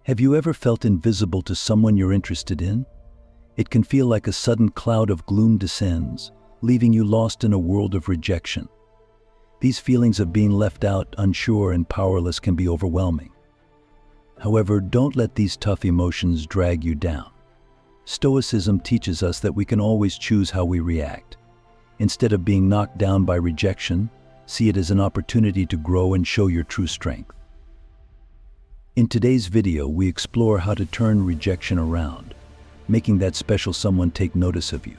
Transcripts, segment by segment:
Have you ever felt invisible to someone you're interested in? It can feel like a sudden cloud of gloom descends, leaving you lost in a world of rejection. These feelings of being left out, unsure, and powerless can be overwhelming. However, don't let these tough emotions drag you down. Stoicism teaches us that we can always choose how we react. Instead of being knocked down by rejection, see it as an opportunity to grow and show your true strength. In today's video, we explore how to turn rejection around, making that special someone take notice of you.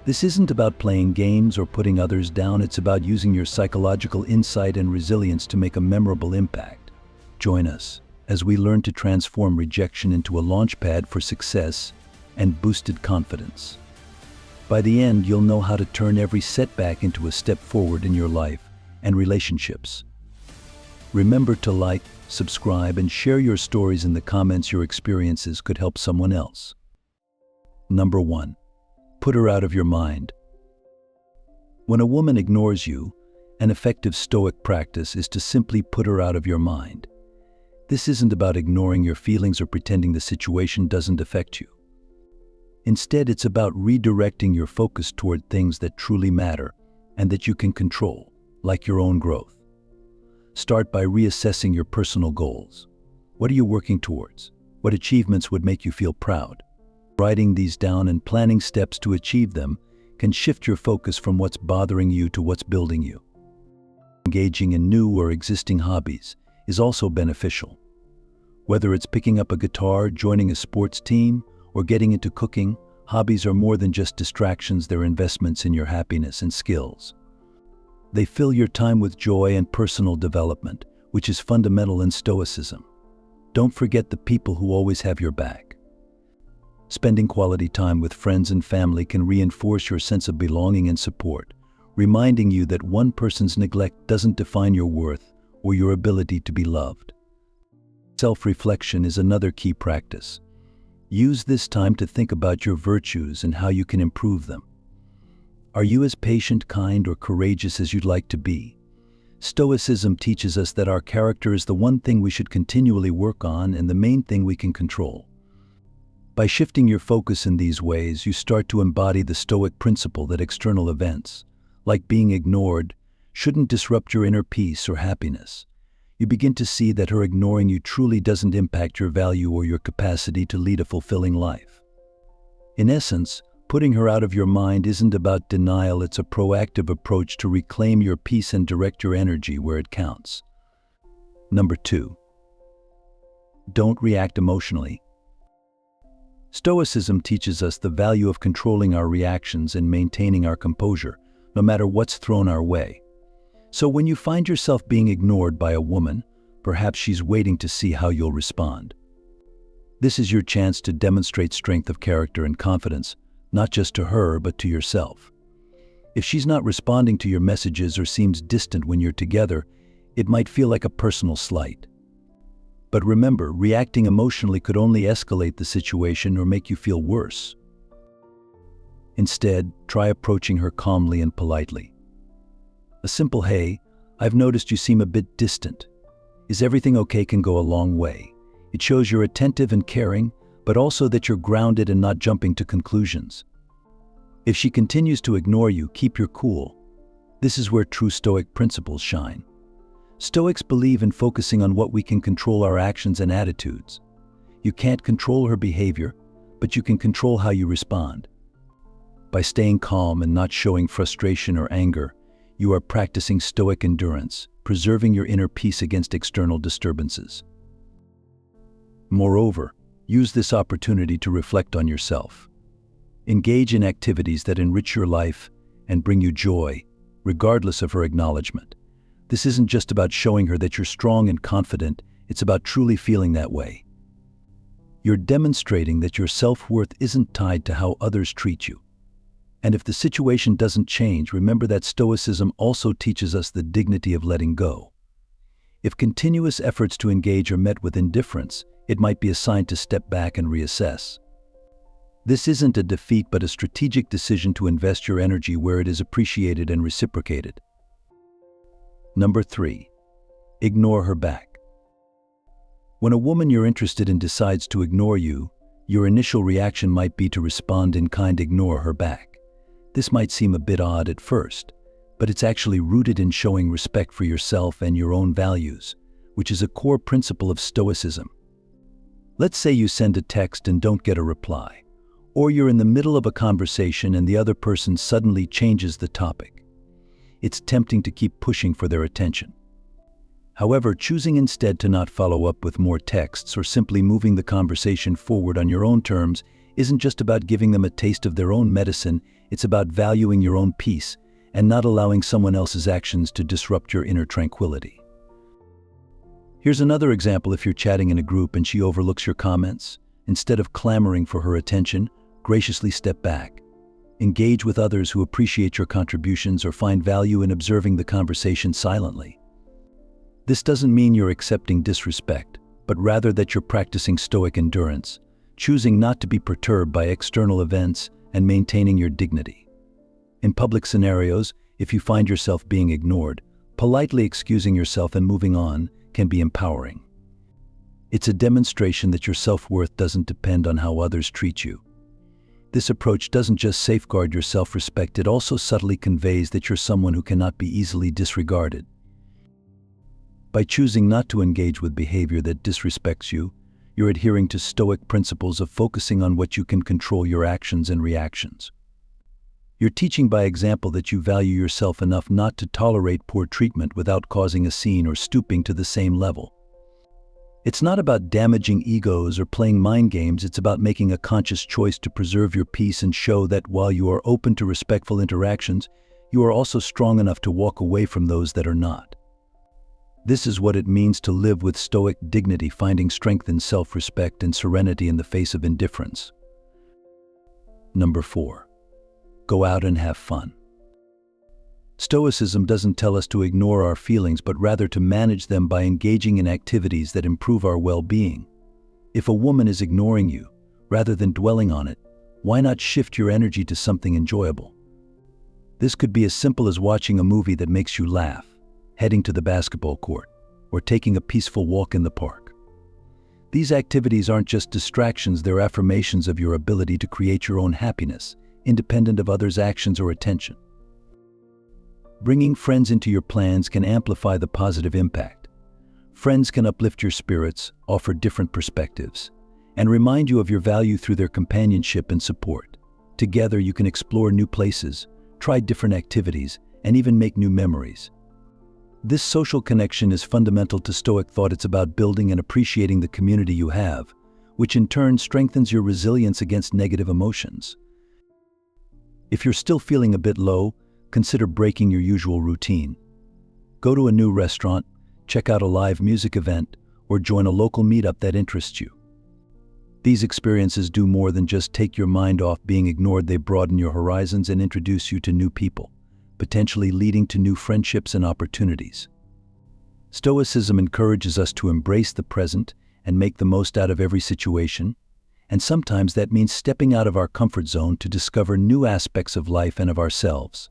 This isn't about playing games or putting others down, it's about using your psychological insight and resilience to make a memorable impact. Join us as we learn to transform rejection into a launchpad for success and boosted confidence. By the end, you'll know how to turn every setback into a step forward in your life and relationships. Remember to like, subscribe, and share your stories in the comments. Your experiences could help someone else. Number 1. Put her out of your mind. When a woman ignores you, an effective Stoic practice is to simply put her out of your mind. This isn't about ignoring your feelings or pretending the situation doesn't affect you. Instead, it's about redirecting your focus toward things that truly matter and that you can control, like your own growth. Start by reassessing your personal goals. What are you working towards? What achievements would make you feel proud? Writing these down and planning steps to achieve them can shift your focus from what's bothering you to what's building you. Engaging in new or existing hobbies is also beneficial. Whether it's picking up a guitar, joining a sports team, or getting into cooking, hobbies are more than just distractions, they're investments in your happiness and skills. They fill your time with joy and personal development, which is fundamental in Stoicism. Don't forget the people who always have your back. Spending quality time with friends and family can reinforce your sense of belonging and support, reminding you that one person's neglect doesn't define your worth or your ability to be loved. Self-reflection is another key practice. Use this time to think about your virtues and how you can improve them. Are you as patient, kind, or courageous as you'd like to be? Stoicism teaches us that our character is the one thing we should continually work on and the main thing we can control. By shifting your focus in these ways, you start to embody the Stoic principle that external events, like being ignored, shouldn't disrupt your inner peace or happiness. You begin to see that her ignoring you truly doesn't impact your value or your capacity to lead a fulfilling life. In essence, putting her out of your mind isn't about denial, it's a proactive approach to reclaim your peace and direct your energy where it counts. Number 2. Don't react emotionally. Stoicism teaches us the value of controlling our reactions and maintaining our composure, no matter what's thrown our way. So when you find yourself being ignored by a woman, perhaps she's waiting to see how you'll respond. This is your chance to demonstrate strength of character and confidence, not just to her, but to yourself. If she's not responding to your messages or seems distant when you're together, it might feel like a personal slight. But remember, reacting emotionally could only escalate the situation or make you feel worse. Instead, try approaching her calmly and politely. A simple "Hey, I've noticed you seem a bit distant. Is everything okay?" can go a long way. It shows you're attentive and caring, but also that you're grounded and not jumping to conclusions. If she continues to ignore you, keep your cool. This is where true Stoic principles shine. Stoics believe in focusing on what we can control: our actions and attitudes. You can't control her behavior, but you can control how you respond. By staying calm and not showing frustration or anger, you are practicing Stoic endurance, preserving your inner peace against external disturbances. Moreover, use this opportunity to reflect on yourself. Engage in activities that enrich your life and bring you joy, regardless of her acknowledgement. This isn't just about showing her that you're strong and confident, it's about truly feeling that way. You're demonstrating that your self-worth isn't tied to how others treat you. And if the situation doesn't change, remember that Stoicism also teaches us the dignity of letting go. If continuous efforts to engage are met with indifference, it might be a sign to step back and reassess. This isn't a defeat, but a strategic decision to invest your energy where it is appreciated and reciprocated. Number 3. Ignore her back. When a woman you're interested in decides to ignore you, your initial reaction might be to respond in kind, ignore her back. This might seem a bit odd at first, but it's actually rooted in showing respect for yourself and your own values, which is a core principle of Stoicism. Let's say you send a text and don't get a reply, or you're in the middle of a conversation and the other person suddenly changes the topic. It's tempting to keep pushing for their attention. However, choosing instead to not follow up with more texts or simply moving the conversation forward on your own terms isn't just about giving them a taste of their own medicine, it's about valuing your own peace and not allowing someone else's actions to disrupt your inner tranquility. Here's another example. If you're chatting in a group and she overlooks your comments, instead of clamoring for her attention, graciously step back. Engage with others who appreciate your contributions or find value in observing the conversation silently. This doesn't mean you're accepting disrespect, but rather that you're practicing Stoic endurance, choosing not to be perturbed by external events and maintaining your dignity. In public scenarios, if you find yourself being ignored, politely excusing yourself and moving on can be empowering. It's a demonstration that your self-worth doesn't depend on how others treat you. This approach doesn't just safeguard your self-respect, it also subtly conveys that you're someone who cannot be easily disregarded. By choosing not to engage with behavior that disrespects you, you're adhering to Stoic principles of focusing on what you can control, your actions and reactions. You're teaching by example that you value yourself enough not to tolerate poor treatment without causing a scene or stooping to the same level. It's not about damaging egos or playing mind games, it's about making a conscious choice to preserve your peace and show that while you are open to respectful interactions, you are also strong enough to walk away from those that are not. This is what it means to live with Stoic dignity, finding strength in self-respect and serenity in the face of indifference. Number 4. Go out and have fun. Stoicism doesn't tell us to ignore our feelings, but rather to manage them by engaging in activities that improve our well-being. If a woman is ignoring you, rather than dwelling on it, why not shift your energy to something enjoyable? This could be as simple as watching a movie that makes you laugh, heading to the basketball court, or taking a peaceful walk in the park. These activities aren't just distractions, they're affirmations of your ability to create your own happiness, independent of others' actions or attention. Bringing friends into your plans can amplify the positive impact. Friends can uplift your spirits, offer different perspectives, and remind you of your value through their companionship and support. Together you can explore new places, try different activities, and even make new memories. This social connection is fundamental to Stoic thought. It's about building and appreciating the community you have, which in turn strengthens your resilience against negative emotions. If you're still feeling a bit low, consider breaking your usual routine. Go to a new restaurant, check out a live music event, or join a local meetup that interests you. These experiences do more than just take your mind off being ignored. They broaden your horizons and introduce you to new people, potentially leading to new friendships and opportunities. Stoicism encourages us to embrace the present and make the most out of every situation, and sometimes that means stepping out of our comfort zone to discover new aspects of life and of ourselves.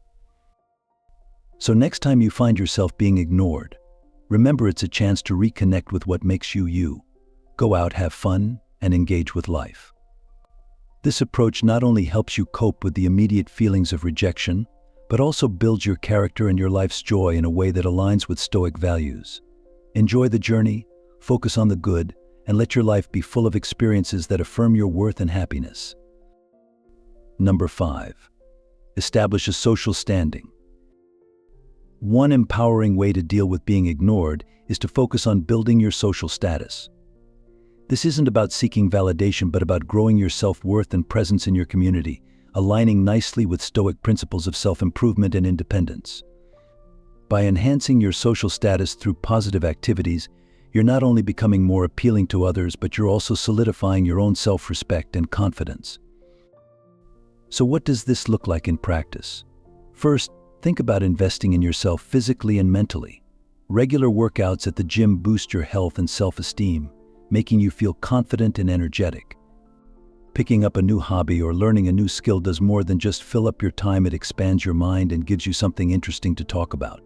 So next time you find yourself being ignored, remember it's a chance to reconnect with what makes you you. Go out, have fun, and engage with life. This approach not only helps you cope with the immediate feelings of rejection, but also builds your character and your life's joy in a way that aligns with Stoic values. Enjoy the journey, focus on the good, and let your life be full of experiences that affirm your worth and happiness. Number 5. Establish a social standing. One empowering way to deal with being ignored is to focus on building your social status. This isn't about seeking validation, but about growing your self-worth and presence in your community, aligning nicely with Stoic principles of self-improvement and independence. By enhancing your social status through positive activities, you're not only becoming more appealing to others, but you're also solidifying your own self-respect and confidence. So what does this look like in practice? First, think about investing in yourself physically and mentally. Regular workouts at the gym boost your health and self-esteem, making you feel confident and energetic. Picking up a new hobby or learning a new skill does more than just fill up your time. It expands your mind and gives you something interesting to talk about.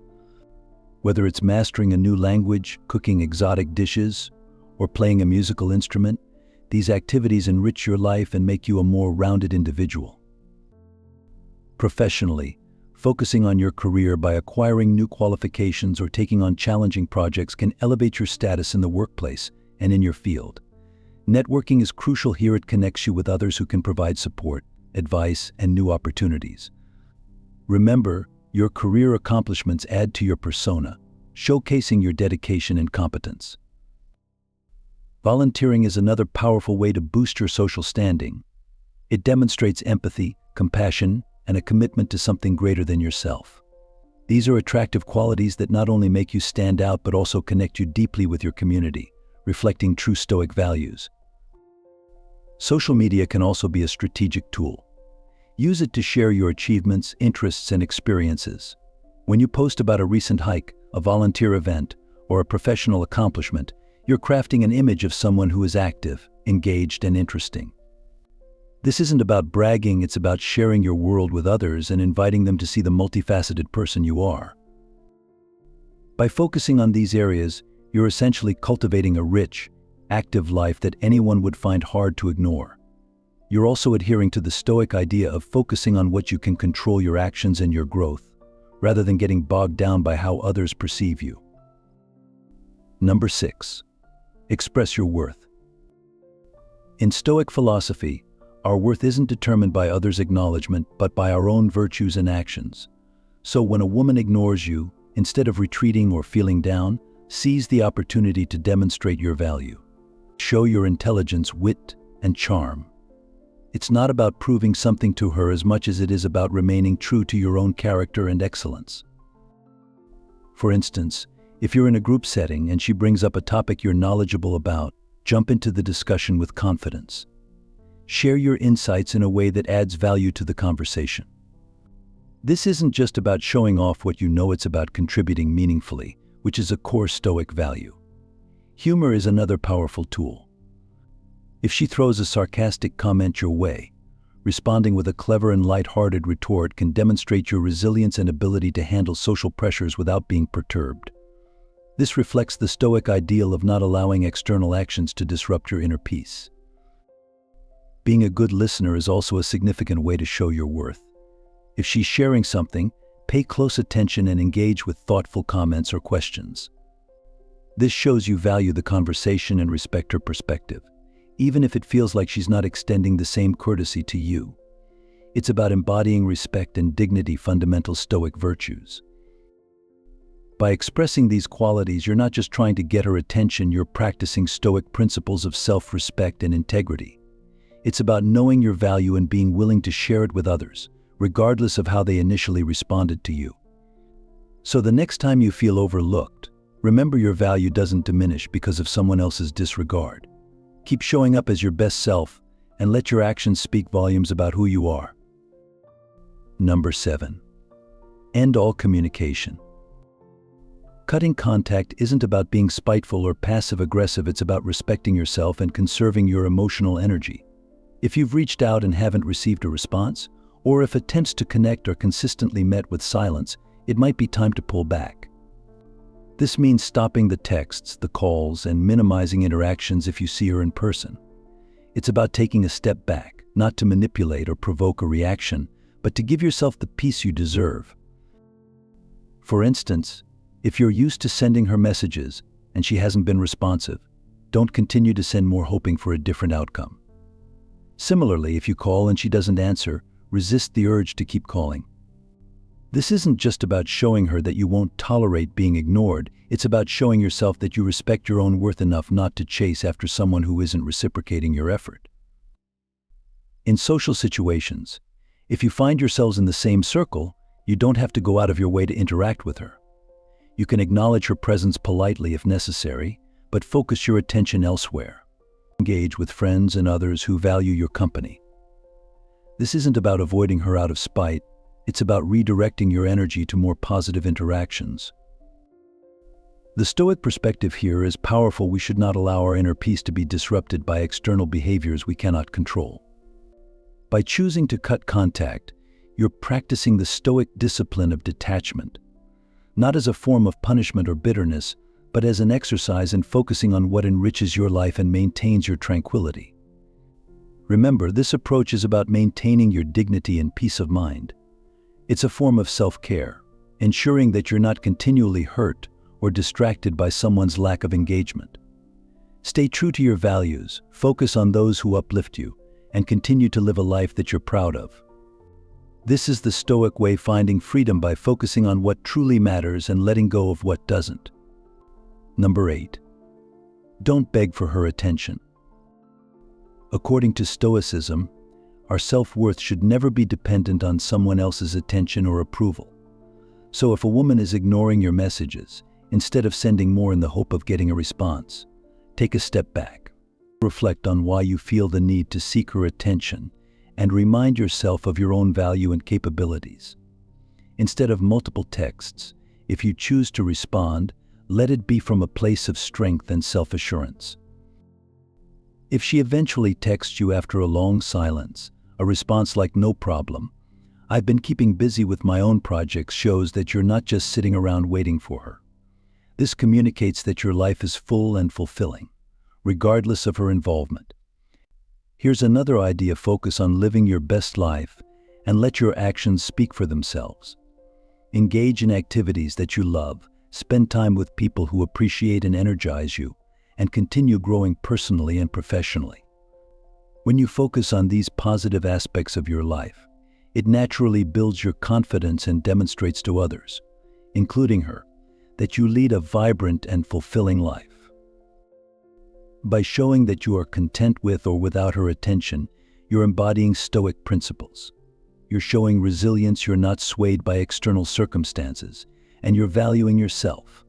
Whether it's mastering a new language, cooking exotic dishes, or playing a musical instrument, these activities enrich your life and make you a more rounded individual. Professionally, focusing on your career by acquiring new qualifications or taking on challenging projects can elevate your status in the workplace and in your field. Networking is crucial here. It connects you with others who can provide support, advice, and new opportunities. Remember, your career accomplishments add to your persona, showcasing your dedication and competence. Volunteering is another powerful way to boost your social standing. It demonstrates empathy, compassion, and a commitment to something greater than yourself. These are attractive qualities that not only make you stand out but also connect you deeply with your community, reflecting true Stoic values. Social media can also be a strategic tool. Use it to share your achievements, interests, and experiences. When you post about a recent hike, a volunteer event, or a professional accomplishment, you're crafting an image of someone who is active, engaged, and interesting. This isn't about bragging, it's about sharing your world with others and inviting them to see the multifaceted person you are. By focusing on these areas, you're essentially cultivating a rich, active life that anyone would find hard to ignore. You're also adhering to the Stoic idea of focusing on what you can control, your actions and your growth, rather than getting bogged down by how others perceive you. Number 6. Express your worth. In Stoic philosophy, our worth isn't determined by others' acknowledgement, but by our own virtues and actions. So when a woman ignores you, instead of retreating or feeling down, seize the opportunity to demonstrate your value. Show your intelligence, wit, and charm. It's not about proving something to her as much as it is about remaining true to your own character and excellence. For instance, if you're in a group setting and she brings up a topic you're knowledgeable about, jump into the discussion with confidence. Share your insights in a way that adds value to the conversation. This isn't just about showing off what you know, it's about contributing meaningfully, which is a core Stoic value. Humor is another powerful tool. If she throws a sarcastic comment your way, responding with a clever and light-hearted retort can demonstrate your resilience and ability to handle social pressures without being perturbed. This reflects the Stoic ideal of not allowing external actions to disrupt your inner peace. Being a good listener is also a significant way to show your worth. If she's sharing something, pay close attention and engage with thoughtful comments or questions. This shows you value the conversation and respect her perspective, even if it feels like she's not extending the same courtesy to you. It's about embodying respect and dignity, fundamental Stoic virtues. By expressing these qualities, you're not just trying to get her attention, you're practicing Stoic principles of self-respect and integrity. It's about knowing your value and being willing to share it with others, regardless of how they initially responded to you. So the next time you feel overlooked, remember your value doesn't diminish because of someone else's disregard. Keep showing up as your best self and let your actions speak volumes about who you are. Number 7. End all communication. Cutting contact isn't about being spiteful or passive-aggressive, it's about respecting yourself and conserving your emotional energy. If you've reached out and haven't received a response, or if attempts to connect are consistently met with silence, it might be time to pull back. This means stopping the texts, the calls, and minimizing interactions if you see her in person. It's about taking a step back, not to manipulate or provoke a reaction, but to give yourself the peace you deserve. For instance, if you're used to sending her messages and she hasn't been responsive, don't continue to send more hoping for a different outcome. Similarly, if you call and she doesn't answer, resist the urge to keep calling. This isn't just about showing her that you won't tolerate being ignored, it's about showing yourself that you respect your own worth enough not to chase after someone who isn't reciprocating your effort. In social situations, if you find yourselves in the same circle, you don't have to go out of your way to interact with her. You can acknowledge her presence politely if necessary, but focus your attention elsewhere. Engage with friends and others who value your company. This isn't about avoiding her out of spite, it's about redirecting your energy to more positive interactions. The Stoic perspective here is powerful. We should not allow our inner peace to be disrupted by external behaviors we cannot control. By choosing to cut contact, you're practicing the Stoic discipline of detachment, not as a form of punishment or bitterness, but as an exercise in focusing on what enriches your life and maintains your tranquility. Remember, this approach is about maintaining your dignity and peace of mind. It's a form of self-care, ensuring that you're not continually hurt or distracted by someone's lack of engagement. Stay true to your values, focus on those who uplift you, and continue to live a life that you're proud of. This is the Stoic way, finding freedom by focusing on what truly matters and letting go of what doesn't. Number 8. Don't beg for her attention. According to Stoicism, our self-worth should never be dependent on someone else's attention or approval. So if a woman is ignoring your messages, instead of sending more in the hope of getting a response, take a step back. Reflect on why you feel the need to seek her attention and remind yourself of your own value and capabilities. Instead of multiple texts, if you choose to respond, let it be from a place of strength and self-assurance. If she eventually texts you after a long silence, a response like "no problem, I've been keeping busy with my own projects," shows that you're not just sitting around waiting for her. This communicates that your life is full and fulfilling, regardless of her involvement. Here's another idea: focus on living your best life and let your actions speak for themselves. Engage in activities that you love, spend time with people who appreciate and energize you, and continue growing personally and professionally. When you focus on these positive aspects of your life, it naturally builds your confidence and demonstrates to others, including her, that you lead a vibrant and fulfilling life. By showing that you are content with or without her attention, you're embodying Stoic principles. You're showing resilience, you're not swayed by external circumstances, and you're valuing yourself.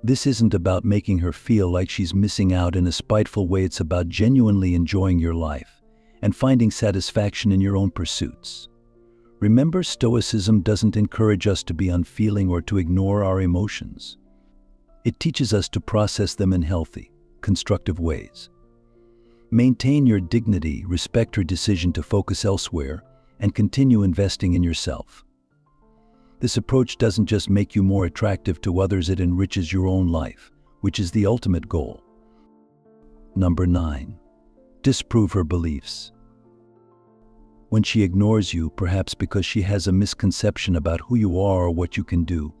This isn't about making her feel like she's missing out in a spiteful way. It's about genuinely enjoying your life and finding satisfaction in your own pursuits. Remember, Stoicism doesn't encourage us to be unfeeling or to ignore our emotions. It teaches us to process them in healthy, constructive ways. Maintain your dignity, respect her decision to focus elsewhere, and continue investing in yourself. This approach doesn't just make you more attractive to others, it enriches your own life, which is the ultimate goal. Number 9. Disprove her beliefs. When she ignores you, perhaps because she has a misconception about who you are or what you can do,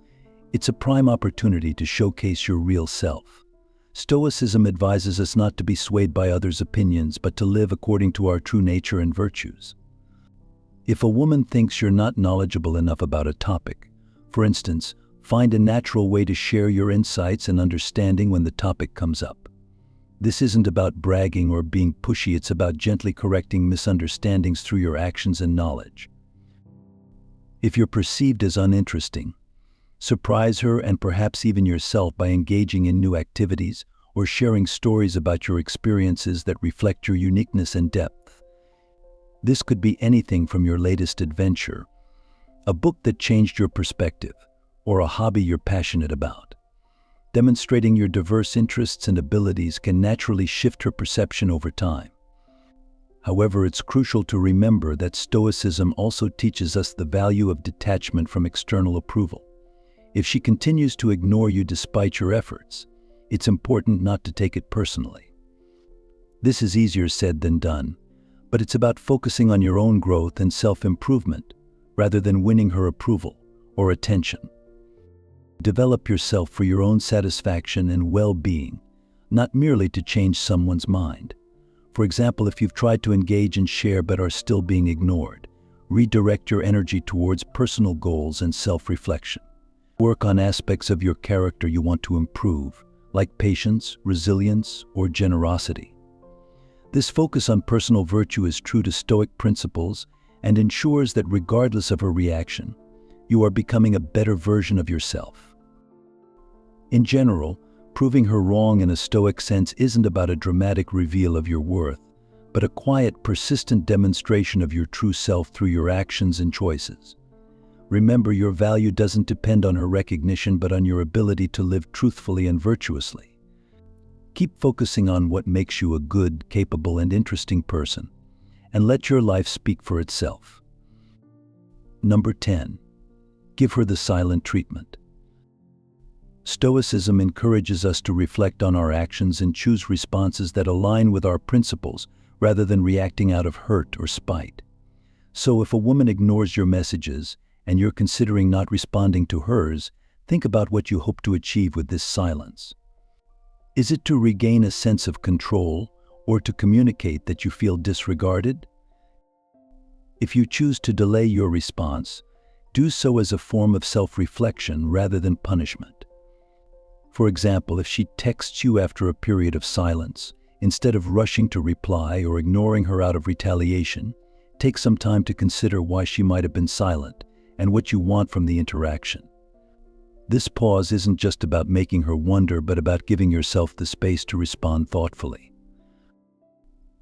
it's a prime opportunity to showcase your real self. Stoicism advises us not to be swayed by others' opinions, but to live according to our true nature and virtues. If a woman thinks you're not knowledgeable enough about a topic, for instance, find a natural way to share your insights and understanding when the topic comes up. This isn't about bragging or being pushy, it's about gently correcting misunderstandings through your actions and knowledge. If you're perceived as uninteresting, surprise her and perhaps even yourself by engaging in new activities or sharing stories about your experiences that reflect your uniqueness and depth. This could be anything from your latest adventure, a book that changed your perspective, or a hobby you're passionate about. Demonstrating your diverse interests and abilities can naturally shift her perception over time. However, it's crucial to remember that Stoicism also teaches us the value of detachment from external approval. If she continues to ignore you despite your efforts, it's important not to take it personally. This is easier said than done, but it's about focusing on your own growth and self-improvement rather than winning her approval or attention. Develop yourself for your own satisfaction and well-being, not merely to change someone's mind. For example, if you've tried to engage and share but are still being ignored, redirect your energy towards personal goals and self-reflection. Work on aspects of your character you want to improve, like patience, resilience, or generosity. This focus on personal virtue is true to Stoic principles and ensures that regardless of her reaction, you are becoming a better version of yourself. In general, proving her wrong in a Stoic sense isn't about a dramatic reveal of your worth, but a quiet, persistent demonstration of your true self through your actions and choices. Remember, your value doesn't depend on her recognition, but on your ability to live truthfully and virtuously. Keep focusing on what makes you a good, capable, and interesting person, and let your life speak for itself. Number 10. Give her the silent treatment. Stoicism encourages us to reflect on our actions and choose responses that align with our principles rather than reacting out of hurt or spite. So if a woman ignores your messages and you're considering not responding to hers, think about what you hope to achieve with this silence. Is it to regain a sense of control or to communicate that you feel disregarded? If you choose to delay your response, do so as a form of self-reflection rather than punishment. For example, if she texts you after a period of silence, instead of rushing to reply or ignoring her out of retaliation, take some time to consider why she might have been silent and what you want from the interaction. This pause isn't just about making her wonder, but about giving yourself the space to respond thoughtfully.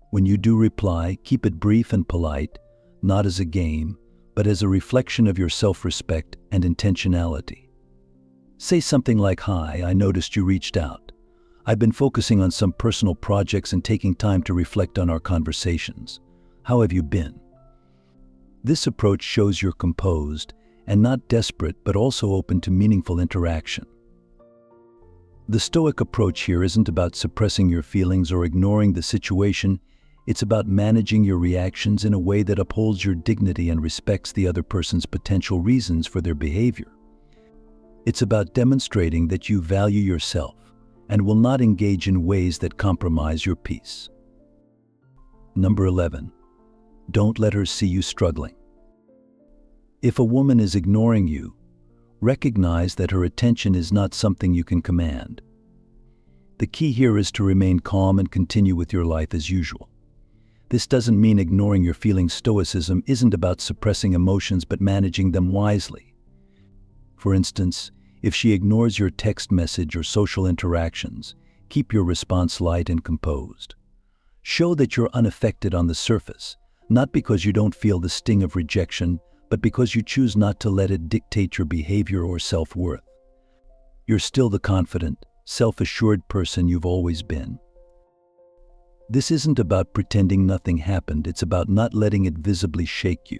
When you do reply, keep it brief and polite, not as a game, but as a reflection of your self-respect and intentionality. Say something like, "Hi, I noticed you reached out. I've been focusing on some personal projects and taking time to reflect on our conversations. How have you been?" This approach shows you're composed and not desperate, but also open to meaningful interaction. The Stoic approach here isn't about suppressing your feelings or ignoring the situation. It's about managing your reactions in a way that upholds your dignity and respects the other person's potential reasons for their behavior. It's about demonstrating that you value yourself and will not engage in ways that compromise your peace. Number 11. Don't let her see you struggling. If a woman is ignoring you, recognize that her attention is not something you can command. The key here is to remain calm and continue with your life as usual. This doesn't mean ignoring your feelings. Stoicism isn't about suppressing emotions but managing them wisely. For instance, if she ignores your text message or social interactions, keep your response light and composed. Show that you're unaffected on the surface, not because you don't feel the sting of rejection, but because you choose not to let it dictate your behavior or self-worth. You're still the confident, self-assured person you've always been. This isn't about pretending nothing happened. It's about not letting it visibly shake you.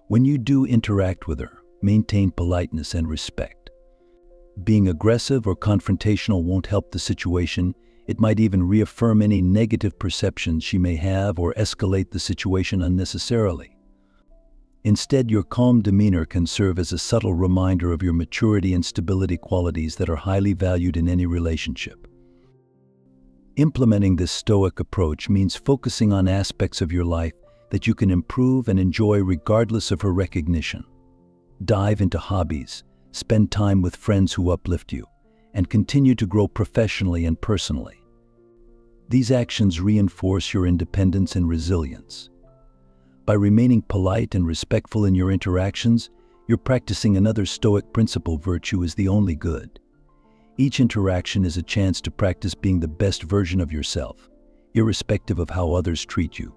When you do interact with her, maintain politeness and respect. Being aggressive or confrontational won't help the situation. It might even reaffirm any negative perceptions she may have or escalate the situation unnecessarily. Instead, your calm demeanor can serve as a subtle reminder of your maturity and stability, qualities that are highly valued in any relationship. Implementing this Stoic approach means focusing on aspects of your life that you can improve and enjoy regardless of her recognition. Dive into hobbies, spend time with friends who uplift you, and continue to grow professionally and personally. These actions reinforce your independence and resilience. By remaining polite and respectful in your interactions, you're practicing another Stoic principle: virtue is the only good. Each interaction is a chance to practice being the best version of yourself, irrespective of how others treat you.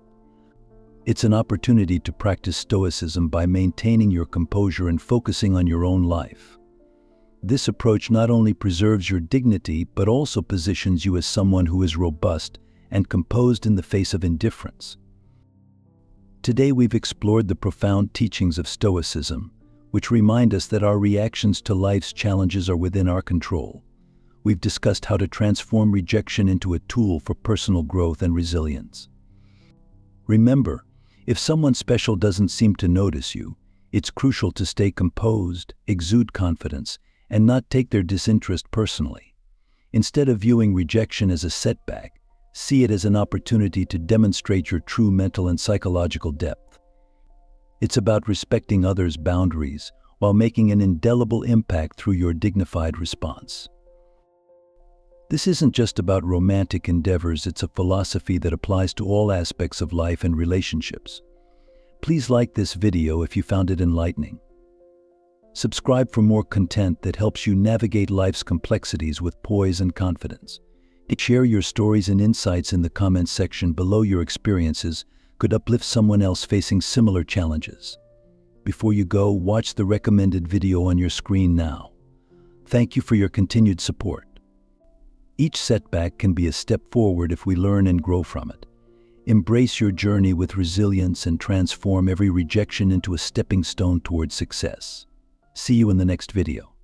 It's an opportunity to practice Stoicism by maintaining your composure and focusing on your own life. This approach not only preserves your dignity, but also positions you as someone who is robust and composed in the face of indifference. Today we've explored the profound teachings of Stoicism, which remind us that our reactions to life's challenges are within our control. We've discussed how to transform rejection into a tool for personal growth and resilience. Remember, if someone special doesn't seem to notice you, it's crucial to stay composed, exude confidence, and not take their disinterest personally. Instead of viewing rejection as a setback, see it as an opportunity to demonstrate your true mental and psychological depth. It's about respecting others' boundaries while making an indelible impact through your dignified response. This isn't just about romantic endeavors. It's a philosophy that applies to all aspects of life and relationships. Please like this video if you found it enlightening. Subscribe for more content that helps you navigate life's complexities with poise and confidence. Share your stories and insights in the comments section below. Your experiences could uplift someone else facing similar challenges. Before you go, watch the recommended video on your screen now. Thank you for your continued support. Each setback can be a step forward if we learn and grow from it. Embrace your journey with resilience and transform every rejection into a stepping stone towards success. See you in the next video.